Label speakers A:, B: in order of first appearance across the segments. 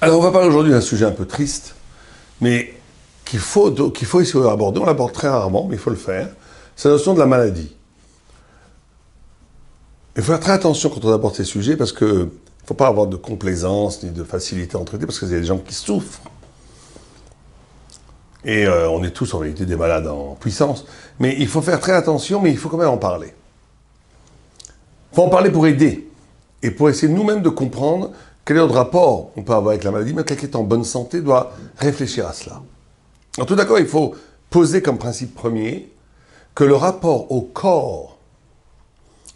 A: Alors, on va parler aujourd'hui d'un sujet un peu triste, mais qu'il faut essayer d'aborder. On l'aborde très rarement, mais il faut le faire. C'est la notion de la maladie. Il faut faire très attention quand on aborde ces sujets, parce qu'il ne faut pas avoir de complaisance ni de facilité à en traiter, parce qu'il y a des gens qui souffrent. Et on est tous en réalité des malades en puissance. Mais il faut faire très attention, mais il faut quand même en parler. Il faut en parler pour aider, et pour essayer nous-mêmes de comprendre quel est notre rapport on peut avoir avec la maladie. Mais quelqu'un qui est en bonne santé doit réfléchir à cela. En tout d'accord, il faut poser comme principe premier que le rapport au corps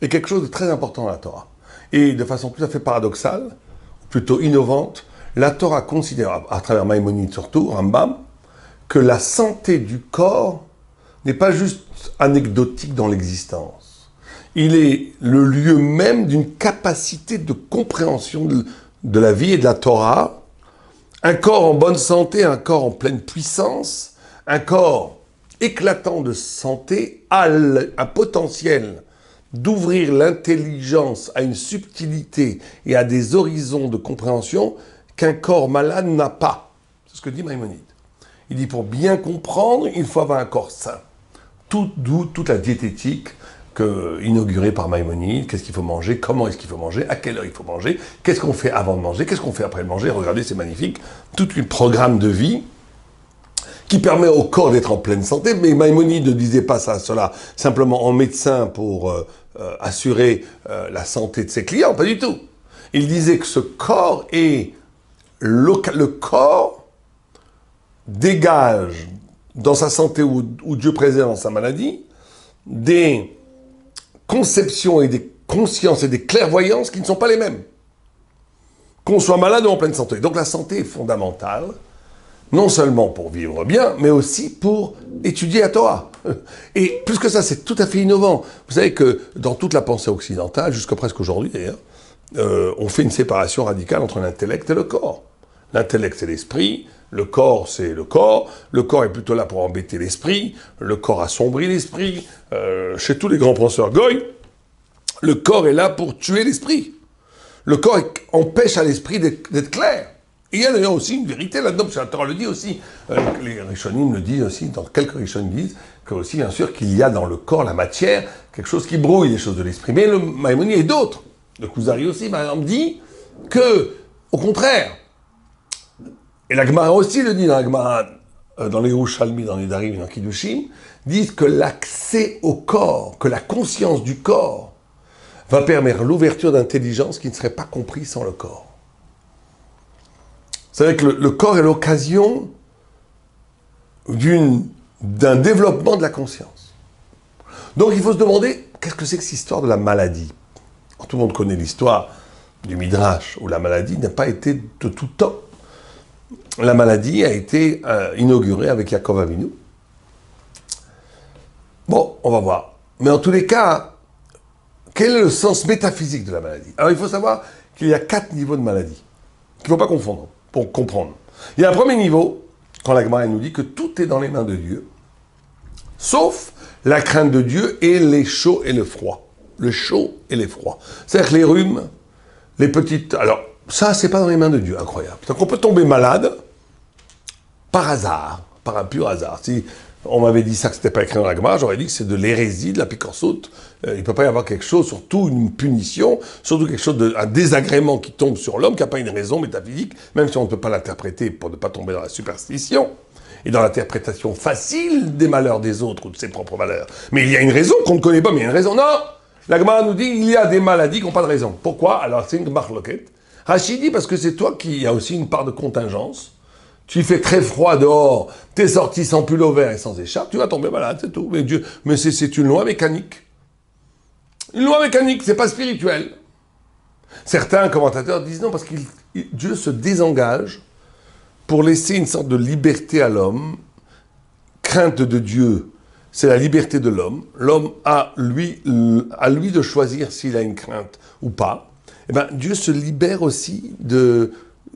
A: est quelque chose de très important dans la Torah. Et de façon tout à fait paradoxale, plutôt innovante, la Torah considère, à travers Maïmonide surtout, Rambam, que la santé du corps n'est pas juste anecdotique dans l'existence. Il est le lieu même d'une capacité de compréhension de la vie et de la Torah. Un corps en bonne santé, un corps en pleine puissance, un corps éclatant de santé a un potentiel d'ouvrir l'intelligence à une subtilité et à des horizons de compréhension qu'un corps malade n'a pas. C'est ce que dit Maïmonide. Il dit, pour bien comprendre, il faut avoir un corps sain. D'où toute la diététique inaugurée par Maïmonide. Qu'est-ce qu'il faut manger, comment est-ce qu'il faut manger, à quelle heure il faut manger, qu'est-ce qu'on fait avant de manger, qu'est-ce qu'on fait après de manger. Regardez, c'est magnifique. Tout un programme de vie qui permet au corps d'être en pleine santé. Mais Maïmonide ne disait pas cela simplement en médecin pour assurer la santé de ses clients, pas du tout. Il disait que ce corps est le corps dégage dans sa santé ou Dieu préserve dans sa maladie des conceptions et des consciences et des clairvoyances qui ne sont pas les mêmes. Qu'on soit malade ou en pleine santé. Donc la santé est fondamentale, non seulement pour vivre bien, mais aussi pour étudier la Torah. Et plus que ça, c'est tout à fait innovant. Vous savez que dans toute la pensée occidentale, jusqu'à presque aujourd'hui d'ailleurs, on fait une séparation radicale entre l'intellect et le corps. L'intellect, c'est l'esprit. Le corps, c'est le corps. Le corps est plutôt là pour embêter l'esprit. Le corps assombrit l'esprit. Chez tous les grands penseurs goy, le corps est là pour tuer l'esprit. Le corps empêche à l'esprit d'être clair. Et il y a d'ailleurs aussi une vérité là-dedans, parce que la Torah le dit aussi. Les Rishonim le disent aussi, dans quelques Rishonim disent que aussi, bien sûr, qu'il y a dans le corps, la matière, quelque chose qui brouille les choses de l'esprit. Mais le Maïmonide et d'autres, le Kuzari aussi, par exemple, dit que, au contraire, et la Gemara aussi le dit dans la Gemara, dans les Yerushalmi, dans les Darim, dans Kiddushim, disent que l'accès au corps, que la conscience du corps, va permettre l'ouverture d'intelligence qui ne serait pas comprise sans le corps. C'est vrai que le corps est l'occasion d'un développement de la conscience. Donc il faut se demander, qu'est-ce que c'est que cette histoire de la maladie? Tout le monde connaît l'histoire du Midrash, où la maladie n'a pas été de tout temps. La maladie a été inaugurée avec Yaakov Avinu. Bon, on va voir. Mais en tous les cas, quel est le sens métaphysique de la maladie? Alors il faut savoir qu'il y a 4 niveaux de maladie, qu'il ne faut pas confondre, pour comprendre. Il y a un premier niveau, quand la Gemara nous dit que tout est dans les mains de Dieu, sauf la crainte de Dieu et les chauds et le froid. Le chaud et les froids. C'est-à-dire que les rhumes, les petites... Alors, ça, c'est pas dans les mains de Dieu, incroyable. Donc on peut tomber malade par hasard, par un pur hasard. Si on m'avait dit ça, que c'était pas écrit dans la Gemara, j'aurais dit que c'est de l'hérésie, de la picorsoute. Il peut pas y avoir quelque chose, surtout une punition, surtout quelque chose un désagrément qui tombe sur l'homme, qui n'a pas une raison métaphysique, même si on ne peut pas l'interpréter pour ne pas tomber dans la superstition et dans l'interprétation facile des malheurs des autres ou de ses propres malheurs. Mais il y a une raison qu'on ne connaît pas, mais il y a une raison. Non, la Gemara nous dit il y a des maladies qui n'ont pas de raison. Pourquoi? Alors c'est une marloquette. Rachid dit parce que c'est toi qui as aussi une part de contingence. Tu fais très froid dehors, t'es sorti sans pull-over et sans écharpe, tu vas tomber malade, c'est tout. Mais c'est une loi mécanique. Une loi mécanique, c'est pas spirituel. Certains commentateurs disent non, parce que Dieu se désengage pour laisser une sorte de liberté à l'homme. Crainte de Dieu, c'est la liberté de l'homme. L'homme a lui de choisir s'il a une crainte ou pas. Eh bien, Dieu se libère aussi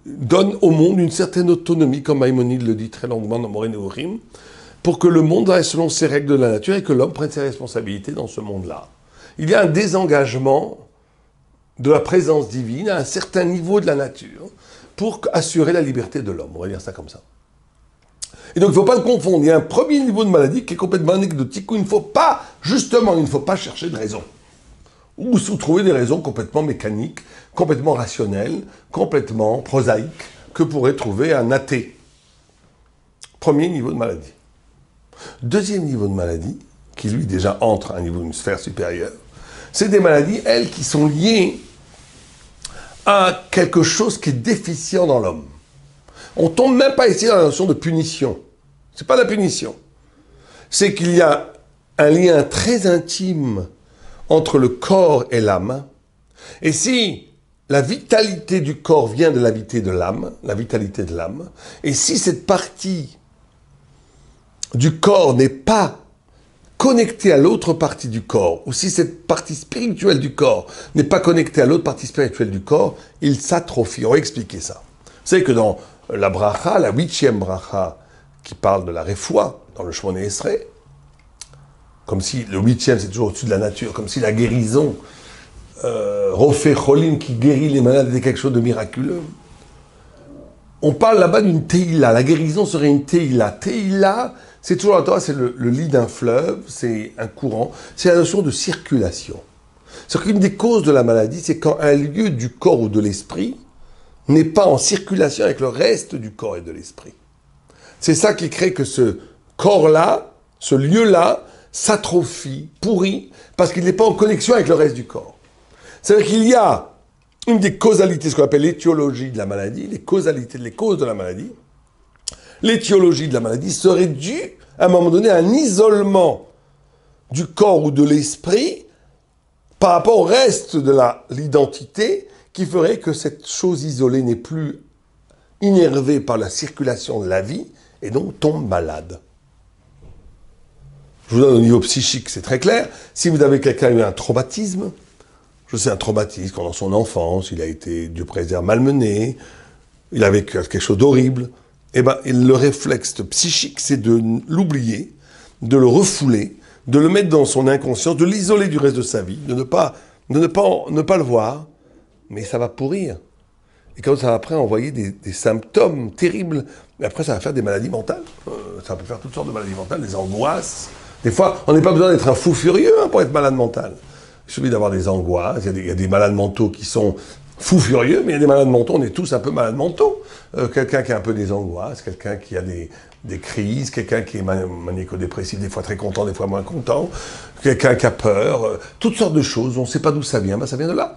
A: donne au monde une certaine autonomie, comme Maïmonide le dit très longuement dans Moreh Nevuchim, pour que le monde aille selon ses règles de la nature et que l'homme prenne ses responsabilités dans ce monde-là. Il y a un désengagement de la présence divine à un certain niveau de la nature pour assurer la liberté de l'homme. On va dire ça comme ça. Et donc, il ne faut pas le confondre. Il y a un premier niveau de maladie qui est complètement anecdotique où il ne faut pas, justement, il ne faut pas chercher de raison. Ou trouver des raisons complètement mécaniques, complètement rationnelles, complètement prosaïques, que pourrait trouver un athée. Premier niveau de maladie. Deuxième niveau de maladie, qui lui déjà entre à un niveau, une sphère supérieure, c'est des maladies, elles, qui sont liées à quelque chose qui est déficient dans l'homme. On ne tombe même pas ici dans la notion de punition. Ce n'est pas la punition. C'est qu'il y a un lien très intime entre le corps et l'âme. Et si la vitalité du corps vient de la vitalité de l'âme, et si cette partie du corps n'est pas connectée à l'autre partie du corps, ou si cette partie spirituelle du corps n'est pas connectée à l'autre partie spirituelle du corps, il s'atrophie. On va expliquer ça. Vous savez que dans la bracha, la 8e bracha, qui parle de la réfoua, dans le Shemona Esrei, comme si le 8e c'est toujours au-dessus de la nature, comme si la guérison, Rofé Cholim, qui guérit les malades, était quelque chose de miraculeux. On parle là-bas d'une teïla, la guérison serait une teïla. Teïla, c'est toujours la Torah, c'est le lit d'un fleuve, c'est un courant, c'est la notion de circulation. C'est-à-dire qu'une des causes de la maladie, c'est quand un lieu du corps ou de l'esprit n'est pas en circulation avec le reste du corps et de l'esprit. C'est ça qui crée que ce corps-là, ce lieu-là, s'atrophie, pourrit, parce qu'il n'est pas en connexion avec le reste du corps. C'est-à-dire qu'il y a une des causalités, ce qu'on appelle l'étiologie de la maladie, les causes de la maladie. L'étiologie de la maladie serait due, à un moment donné, à un isolement du corps ou de l'esprit par rapport au reste de l'identité, qui ferait que cette chose isolée n'est plus innervée par la circulation de la vie, et donc tombe malade. Je vous donne au niveau psychique, c'est très clair. Si vous avez quelqu'un qui a eu un traumatisme, je sais un traumatisme, quand dans son enfance, il a été, Dieu préserve, malmené, il a vécu quelque chose d'horrible, eh ben, le réflexe psychique, c'est de l'oublier, de le refouler, de le mettre dans son inconscience, de l'isoler du reste de sa vie, de ne pas le voir, mais ça va pourrir. Et quand ça va après envoyer des symptômes terribles, et après ça va faire des maladies mentales. Ça peut faire toutes sortes de maladies mentales, des angoisses. Des fois, on n'a pas besoin d'être un fou furieux pour être malade mental. Il suffit d'avoir des angoisses, il y a des malades mentaux qui sont fous furieux, mais il y a des malades mentaux, on est tous un peu malades mentaux. Quelqu'un qui a un peu des angoisses, quelqu'un qui a des crises, quelqu'un qui est maniaco-dépressif, des fois très content, des fois moins content, quelqu'un qui a peur, toutes sortes de choses, on ne sait pas d'où ça vient, ben ça vient de là.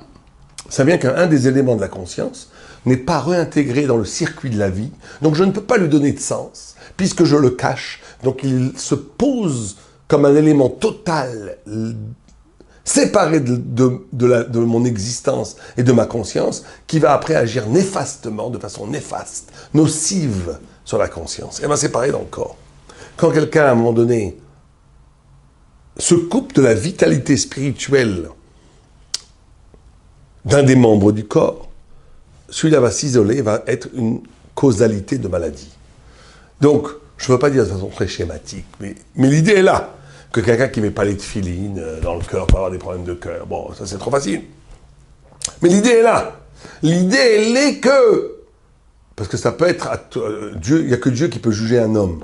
A: Ça vient qu'un des éléments de la conscience n'est pas réintégré dans le circuit de la vie, donc je ne peux pas lui donner de sens, puisque je le cache, donc il se pose comme un élément total, séparé de mon existence et de ma conscience, qui va après agir néfastement, de façon néfaste, nocive sur la conscience. Et bien c'est pareil dans le corps. Quand quelqu'un, à un moment donné, se coupe de la vitalité spirituelle d'un des membres du corps, celui-là va s'isoler, va être une causalité de maladie. Donc, je ne veux pas dire de façon très schématique, mais l'idée est là. Que quelqu'un qui ne met pas les tefilines dans le cœur peut avoir des problèmes de cœur. Bon, ça c'est trop facile. Mais l'idée est là. L'idée, elle est que... Parce que ça peut être... Dieu, il n'y a que Dieu qui peut juger un homme.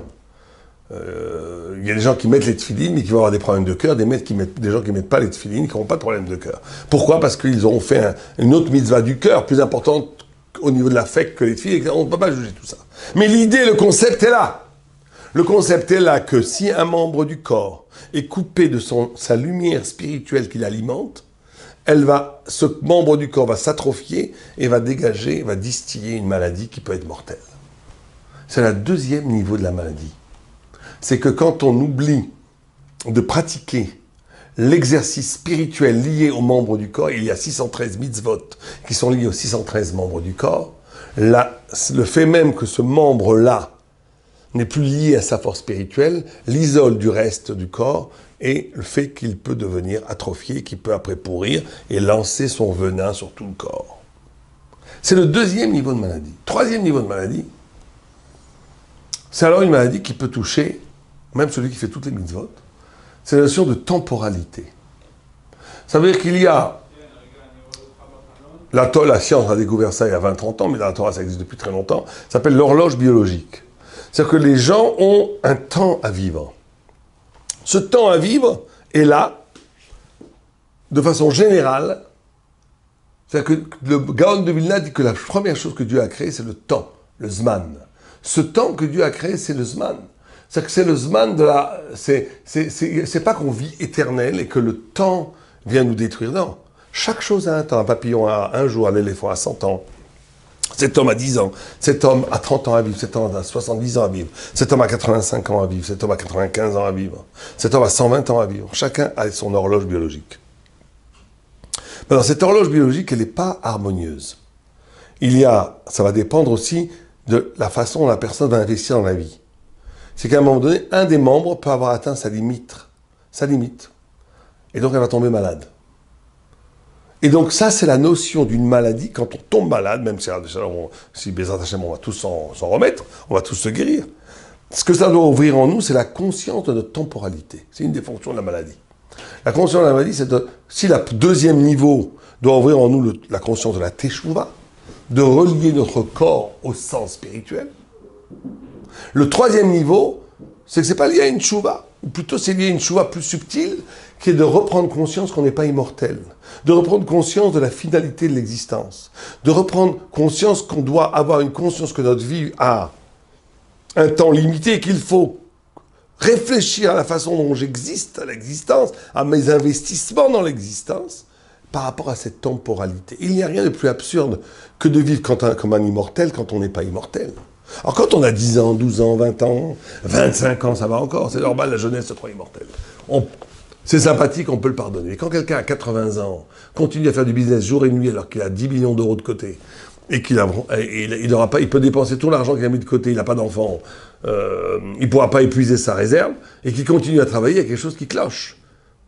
A: Il y a des gens qui mettent les tefilines, mais qui vont avoir des problèmes de cœur, des gens qui ne mettent pas les tefilines, qui n'auront pas de problème de cœur. Pourquoi? Parce qu'ils auront fait une autre mitzvah du cœur, plus importante au niveau de l'affect que les tefilines, on ne peut pas juger tout ça. Mais l'idée, le concept est là. Le concept est là que si un membre du corps est coupé de sa lumière spirituelle qui l'alimente, ce membre du corps va s'atrophier et va dégager, va distiller une maladie qui peut être mortelle. C'est le deuxième niveau de la maladie. C'est que quand on oublie de pratiquer l'exercice spirituel lié aux membres du corps, il y a 613 mitzvot qui sont liés aux 613 membres du corps, le fait même que ce membre-là n'est plus lié à sa force spirituelle, l'isole du reste du corps, et le fait qu'il peut devenir atrophié, qu'il peut après pourrir et lancer son venin sur tout le corps. C'est le deuxième niveau de maladie. Troisième niveau de maladie, c'est alors une maladie qui peut toucher, même celui qui fait toutes les mitzvot, c'est la notion de temporalité. Ça veut dire qu'il y a la science a découvert ça il y a 20-30 ans, mais dans la Torah ça existe depuis très longtemps, ça s'appelle l'horloge biologique. C'est-à-dire que les gens ont un temps à vivre. Ce temps à vivre est là, de façon générale. C'est-à-dire que le Gaon de Vilna dit que la première chose que Dieu a créée, c'est le temps, le Zman. Ce temps que Dieu a créé, c'est le Zman. C'est-à-dire que c'est le Zman de la... C'est pas qu'on vit éternel et que le temps vient nous détruire, non. Chaque chose a un temps. Un papillon a un jour, un éléphant a 100 ans. Cet homme a 10 ans. Cet homme a 30 ans à vivre. Cet homme a 70 ans à vivre. Cet homme a 85 ans à vivre. Cet homme a 95 ans à vivre. Cet homme a 120 ans à vivre. Chacun a son horloge biologique. Alors, cette horloge biologique, elle n'est pas harmonieuse. Ça va dépendre aussi de la façon dont la personne va investir dans la vie. C'est qu'à un moment donné, un des membres peut avoir atteint sa limite. Et donc, elle va tomber malade. Et donc, ça, c'est la notion d'une maladie. Quand on tombe malade, même si Bézat Hachem, on va tous s'en remettre, on va tous se guérir. Ce que ça doit ouvrir en nous, c'est la conscience de notre temporalité. C'est une des fonctions de la maladie. La conscience de la maladie, c'est si le deuxième niveau doit ouvrir en nous la conscience de la teshuva, de relier notre corps au sens spirituel. Le troisième niveau, c'est que c'est pas lié à une teshuva, ou plutôt c'est lié à une teshuva plus subtile, qui est de reprendre conscience qu'on n'est pas immortel, de reprendre conscience de la finalité de l'existence, de reprendre conscience qu'on doit avoir une conscience que notre vie a un temps limité et qu'il faut réfléchir à la façon dont j'existe, à l'existence, à mes investissements dans l'existence, par rapport à cette temporalité. Il n'y a rien de plus absurde que de vivre comme un immortel quand on n'est pas immortel. Alors quand on a 10 ans, 12 ans, 20 ans, 25 ans, ça va encore, c'est normal, la jeunesse se croit immortelle. C'est sympathique, on peut le pardonner. Et quand quelqu'un à 80 ans continue à faire du business jour et nuit alors qu'il a 10 millions d'euros de côté, et il peut dépenser tout l'argent qu'il a mis de côté, il n'a pas d'enfant, il ne pourra pas épuiser sa réserve, et qu'il continue à travailler, il y a quelque chose qui cloche.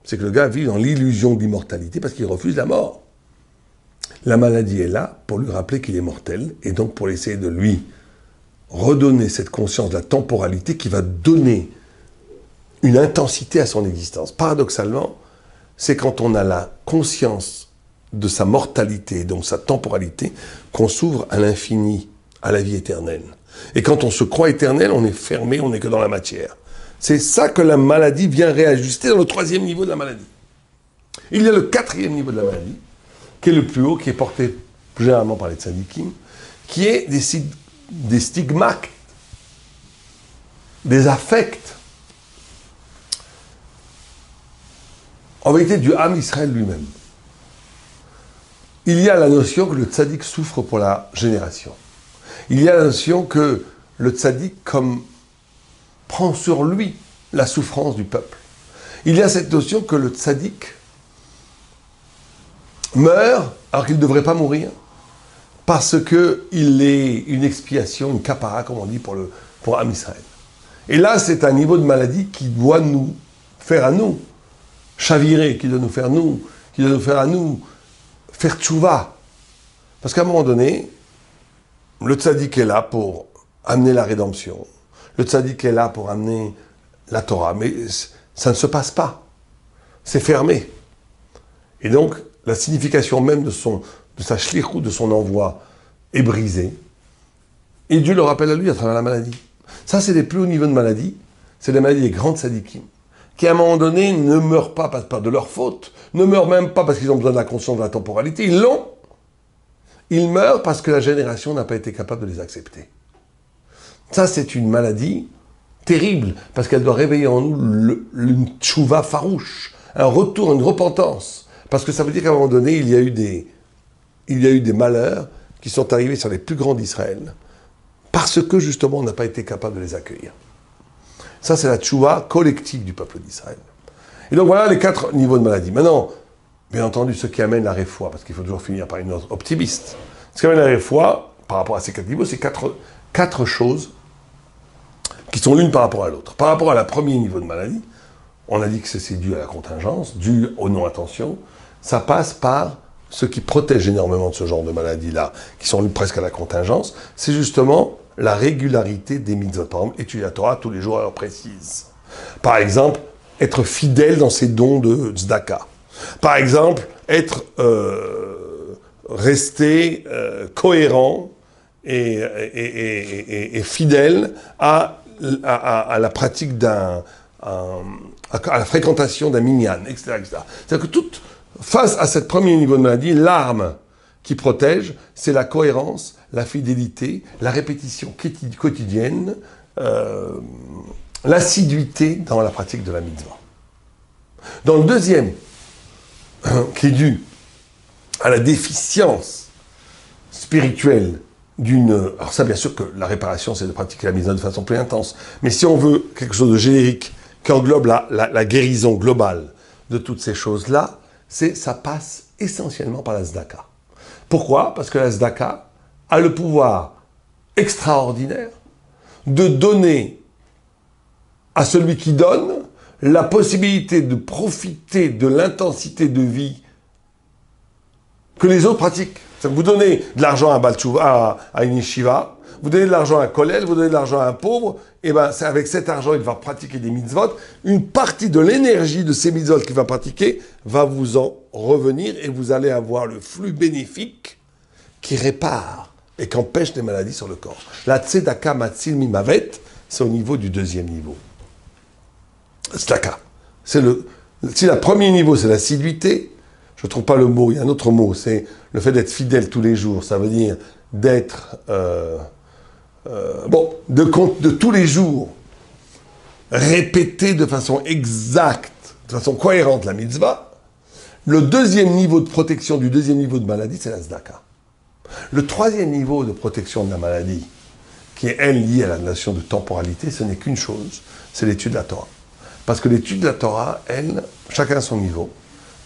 A: C'est que le gars vit dans l'illusion de l'immortalité parce qu'il refuse la mort. La maladie est là pour lui rappeler qu'il est mortel, et donc pour essayer de lui redonner cette conscience de la temporalité qui va donner une intensité à son existence. Paradoxalement, c'est quand on a la conscience de sa mortalité, donc sa temporalité, qu'on s'ouvre à l'infini, à la vie éternelle. Et quand on se croit éternel, on est fermé, on n'est que dans la matière. C'est ça que la maladie vient réajuster dans le troisième niveau de la maladie. Il y a le quatrième niveau de la maladie, qui est le plus haut, qui est porté généralement par les tzadikim, qui est des stigmates, des affects, en vérité du Ham Israël lui-même. Il y a la notion que le tzaddik souffre pour la génération. Il y a la notion que le tzaddik prend sur lui la souffrance du peuple. Il y a cette notion que le tzaddik meurt alors qu'il ne devrait pas mourir parce qu'il est une expiation, une kapara, comme on dit, pour Am Israël. Et là, c'est un niveau de maladie qui doit nous faire à nous chavirer, qui doit nous faire à nous faire tchouva. Parce qu'à un moment donné, le tzaddik est là pour amener la rédemption. Le tzaddik est là pour amener la Torah. Mais ça ne se passe pas. C'est fermé. Et donc, la signification même de sa shlichut, de son envoi, est brisée. Et Dieu le rappelle à lui à travers la maladie. Ça, c'est les plus hauts niveaux de maladie. C'est les maladies des grands tzaddikim, qui à un moment donné ne meurent pas par de leur faute, ne meurent même pas parce qu'ils ont besoin de la conscience de la temporalité, ils l'ont. Ils meurent parce que la génération n'a pas été capable de les accepter. Ça, c'est une maladie terrible, parce qu'elle doit réveiller en nous une tchouva farouche, un retour, une repentance. Parce que ça veut dire qu'à un moment donné, il y a eu des malheurs qui sont arrivés sur les plus grands d'Israël, parce que justement, on n'a pas été capable de les accueillir. Ça, c'est la tchouva collective du peuple d'Israël. Et donc voilà les 4 niveaux de maladie. Maintenant, bien entendu, ce qui amène la réfoua, parce qu'il faut toujours finir par une note optimiste. Ce qui amène la réfoua, par rapport à ces 4 niveaux, c'est quatre choses qui sont l'une par rapport à l'autre. Par rapport à la premier niveau de maladie, on a dit que c'est dû à la contingence, dû aux non-attention. Ça passe par ce qui protège énormément de ce genre de maladies-là, qui sont presque à la contingence, c'est justement la régularité des mitzvot. Par exemple, étudier la Torah tous les jours à l'heure précise. Par exemple, être fidèle dans ses dons de tzedaka. Par exemple, être rester cohérent et fidèle à la pratique à la fréquentation d'un minyan, etc., etc. C'est-à-dire que face à ce premier niveau de maladie, l'arme qui protège, c'est la cohérence, la fidélité, la répétition quotidienne, l'assiduité dans la pratique de la mitzvah. Dans le deuxième, qui est dû à la déficience spirituelle alors ça, bien sûr que la réparation, c'est de pratiquer la mitzvah de façon plus intense. Mais si on veut quelque chose de générique qui englobe la guérison globale de toutes ces choses-là, ça passe essentiellement par la tzedaka. Pourquoi? Parce que la tzedaka a le pouvoir extraordinaire de donner à celui qui donne la possibilité de profiter de l'intensité de vie que les autres pratiquent. Vous donnez de l'argent à Baal Tshuva, à une yeshiva, vous donnez de l'argent à un kollel, vous donnez de l'argent à un pauvre, et ben avec cet argent, il va pratiquer des mitzvot. Une partie de l'énergie de ces mitzvot qu'il va pratiquer va vous en revenir et vous allez avoir le flux bénéfique qui répare et qui empêche des maladies sur le corps. La tzedaka matzil mimavet, c'est au niveau du deuxième niveau. Tzedaka. Si le premier niveau, c'est l'assiduité, je ne trouve pas le mot, il y a un autre mot, c'est le fait d'être fidèle tous les jours. Ça veut dire d'être, de tous les jours, répéter de façon exacte, de façon cohérente la mitzvah. Le deuxième niveau de protection du deuxième niveau de maladie, c'est la tzedaka. Le troisième niveau de protection de la maladie, qui est, elle, liée à la notion de temporalité, ce n'est qu'une chose, c'est l'étude de la Torah. Parce que l'étude de la Torah, elle, chacun à son niveau,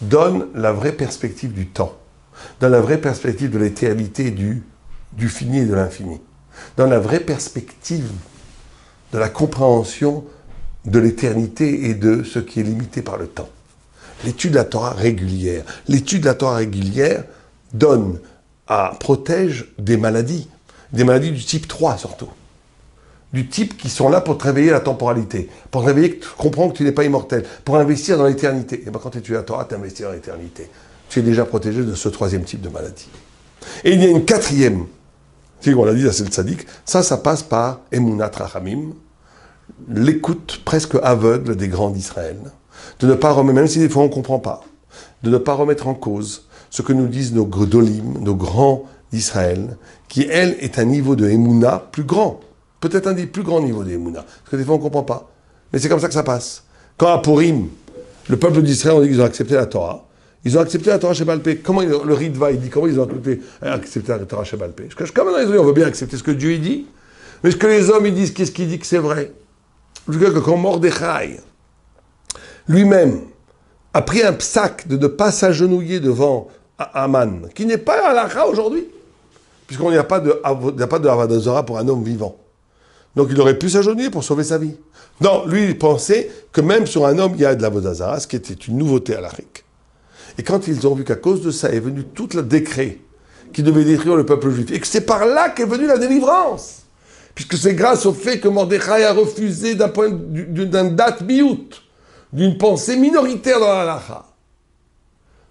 A: donne la vraie perspective du temps, donne la vraie perspective de l'éternité du fini et de l'infini, donne la vraie perspective de la compréhension de l'éternité et de ce qui est limité par le temps. L'étude de la Torah régulière. L'étude de la Torah régulière protège des maladies du type 3 surtout. Du type qui sont là pour te réveiller la temporalité, pour te réveiller, comprendre que tu n'es pas immortel, pour investir dans l'éternité. Et bien quand tu étudies la Torah, tu investis dans l'éternité. Tu es déjà protégé de ce troisième type de maladie. Et il y a une quatrième, on l'a dit, là c'est le tzaddik, ça passe par Emunat Rachamim, l'écoute presque aveugle des grands d'Israël, de ne pas remettre, même si des fois on ne comprend pas, de ne pas remettre en cause ce que nous disent nos gdolim, nos grands d'Israël, qui elle est un niveau de Emunah plus grand. Peut-être un des plus grands niveaux d'Emunah. Parce que des fois, on ne comprend pas. Mais c'est comme ça que ça passe. Quand à Purim, le peuple d'Israël, on dit qu'ils ont accepté la Torah. Ils ont accepté la Torah chez Baal Pé. Comment le Ritva, il dit, comment ils ont accepté la Torah chez Baal Pé? Comme maintenant, ils ont dit, on veut bien accepter ce que Dieu il dit. Mais ce que les hommes, ils disent, qu'est-ce qu'il dit que c'est vrai? Je veux dire que quand Mordechai, lui-même, a pris un psaque de ne pas s'agenouiller devant Aman, qui n'est pas à l'Akha aujourd'hui, puisqu'on n'y a pas de Avodah Zarah pour un homme vivant. Donc il aurait pu s'agenouiller pour sauver sa vie. Non, lui, il pensait que même sur un homme, il y a de l'Avodah Zarah, ce qui était une nouveauté à l'Afrique. Et quand ils ont vu qu'à cause de ça est venu tout le décret qui devait détruire le peuple juif, et que c'est par là qu'est venue la délivrance, puisque c'est grâce au fait que Mordechai a refusé d'un date miout, d'une pensée minoritaire dans la halacha,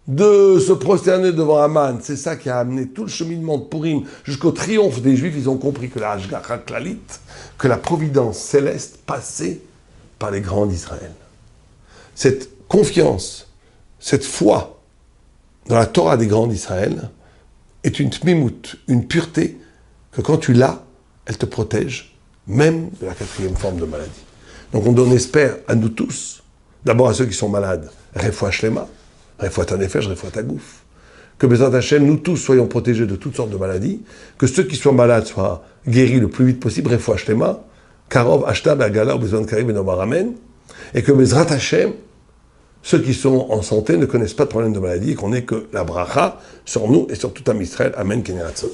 A: de se prosterner devant Aman, c'est ça qui a amené tout le cheminement de Purim jusqu'au triomphe des Juifs. Ils ont compris que la Hashgacha Klalit, que la providence céleste passait par les grands d'Israël. Cette confiance, cette foi dans la Torah des grands d'Israël est une tmimout, une pureté que quand tu l'as, elle te protège, même de la quatrième forme de maladie. Donc on espère à nous tous, d'abord à ceux qui sont malades, Refoua Shlema, Refoua Tanefesh, Refoua Tagouf. Que Bezrat Hashem, nous tous soyons protégés de toutes sortes de maladies, que ceux qui sont malades soient guéris le plus vite possible, Refoua Shlema, Karov, Ashtab, Agala, Bezrat Karim, Benomar Amen, et que Bezrat Hashem, ceux qui sont en santé ne connaissent pas de problème de maladie et qu'on n'ait que la bracha sur nous et sur tout un Israël. Amen, Keneratson.